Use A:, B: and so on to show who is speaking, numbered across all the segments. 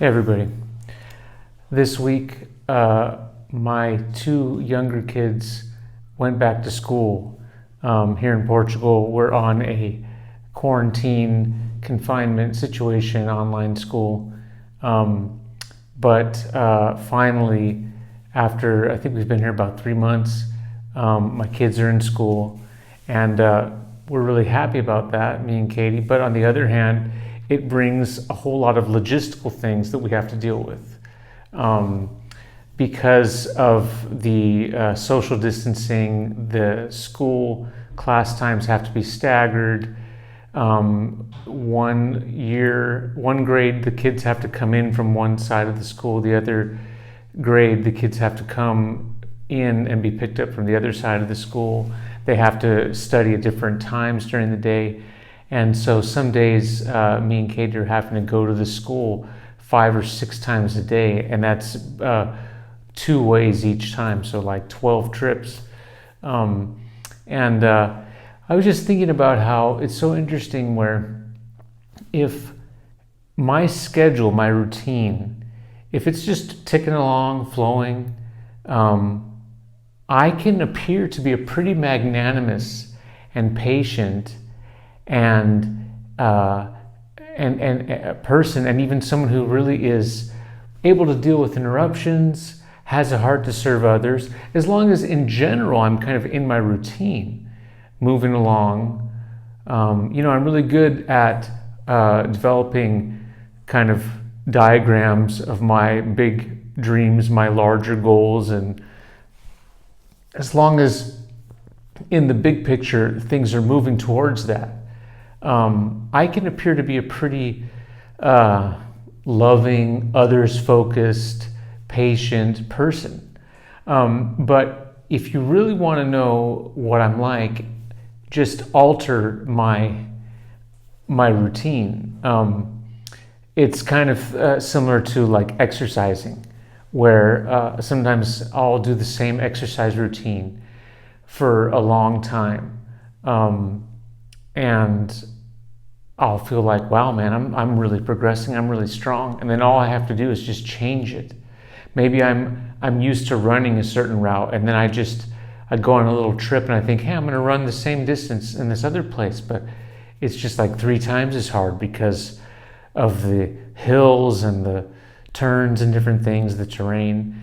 A: Hey everybody. This week, my two younger kids went back to school. Here in Portugal, we're on a quarantine confinement situation, online school. But finally, after I think we've been here about 3 months, my kids are in school, and we're really happy about that, me and Katie. But on the other hand, it brings a whole lot of logistical things that we have to deal with. Because of the social distancing, the school class times have to be staggered. One grade, the kids have to come in from one side of the school. The other grade, the kids have to come in and be picked up from the other side of the school. They have to study at different times during the day. And so some days me and Katie are having to go to the school 5 or 6 times a day, and that's 2 ways each time, so like 12 trips. I was just thinking about how it's so interesting where if my schedule, my routine, if it's just ticking along, flowing, I can appear to be a pretty magnanimous and patient and a person, and even someone who really is able to deal with interruptions, has a heart to serve others, as long as in general I'm kind of in my routine, moving along. I'm really good at developing kind of diagrams of my big dreams, my larger goals, and as long as in the big picture things are moving towards that, I can appear to be a pretty loving, others-focused, patient person. But if you really want to know what I'm like, just alter my routine. It's kind of similar to like exercising, where sometimes I'll do the same exercise routine for a long time. And I'll feel like, wow, man, I'm really progressing. I'm really strong. And then all I have to do is just change it. Maybe I'm used to running a certain route, and then I go on a little trip and I think, hey, I'm going to run the same distance in this other place, but it's just like 3 times as hard because of the hills and the turns and different things, the terrain.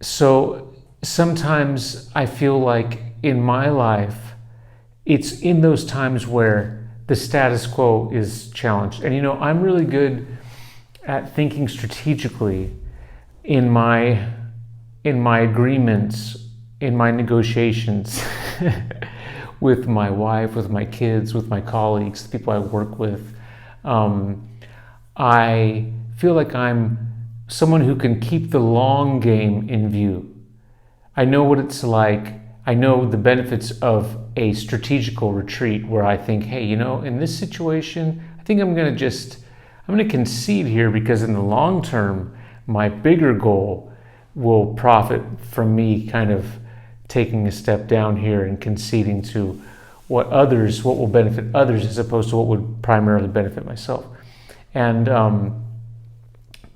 A: So sometimes I feel like in my life, it's in those times where the status quo is challenged. And I'm really good at thinking strategically in my agreements, in my negotiations with my wife, with my kids, with my colleagues, the people I work with. I feel like I'm someone who can keep the long game in view. I know what it's like. I know the benefits of a strategical retreat where I think, hey, in this situation, I think I'm going to concede here because in the long term, my bigger goal will profit from me kind of taking a step down here and conceding to what will benefit others as opposed to what would primarily benefit myself. And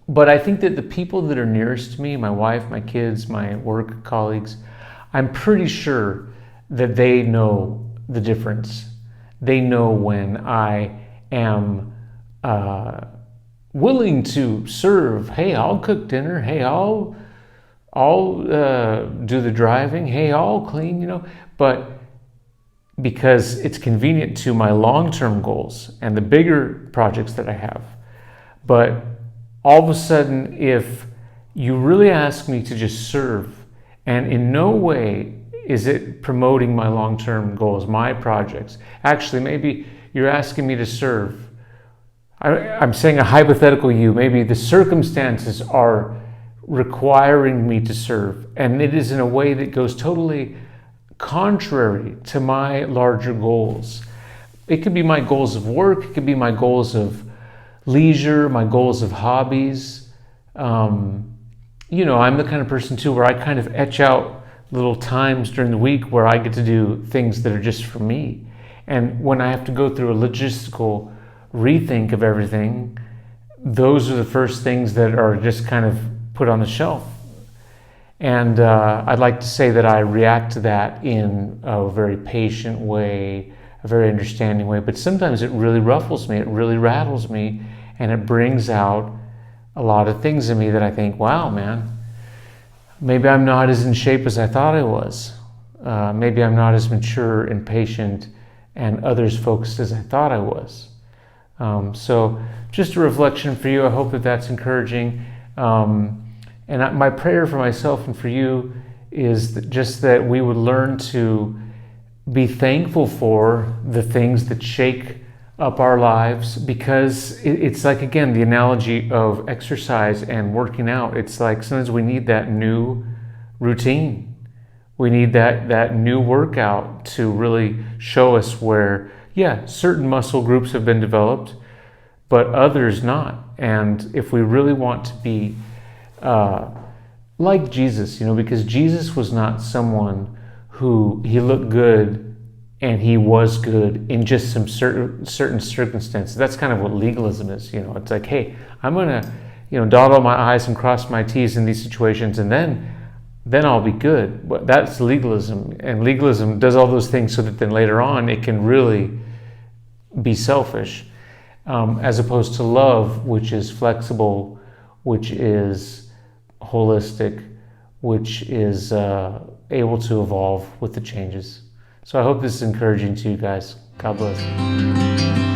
A: but I think that the people that are nearest to me, my wife, my kids, my work colleagues, I'm pretty sure that they know the difference. They know when I am willing to serve. Hey, I'll cook dinner. Hey, I'll do the driving. Hey, I'll clean, but because it's convenient to my long-term goals and the bigger projects that I have. But all of a sudden, if you really ask me to just serve, and in no way is it promoting my long-term goals, my projects. Actually, maybe you're asking me to serve. I'm saying a hypothetical you. Maybe the circumstances are requiring me to serve, and it is in a way that goes totally contrary to my larger goals. It could be my goals of work. It could be my goals of leisure, my goals of hobbies. I'm the kind of person too where I kind of etch out little times during the week where I get to do things that are just for me. And when I have to go through a logistical rethink of everything, those are the first things that are just kind of put on the shelf. And I'd like to say that I react to that in a very patient way, a very understanding way, but sometimes it really ruffles me, it really rattles me, and it brings out a lot of things in me that I think, wow, man, maybe I'm not as in shape as I thought I was. Maybe I'm not as mature and patient and others focused as I thought I was. So just a reflection for you. I hope that that's encouraging. And my prayer for myself and for you is just that we would learn to be thankful for the things that shake up our lives, because it's like, again, the analogy of exercise and working out. It's like sometimes we need that new routine. We need that new workout to really show us where, yeah, certain muscle groups have been developed, but others not. And if we really want to be like Jesus, because Jesus was not someone who he looked good and he was good in just some certain circumstances. That's kind of what legalism is. It's like, hey, I'm gonna, dot all my I's and cross my T's in these situations, and then I'll be good. But that's legalism, and legalism does all those things so that then later on it can really be selfish, as opposed to love, which is flexible, which is holistic, which is able to evolve with the changes. So I hope this is encouraging to you guys. God bless.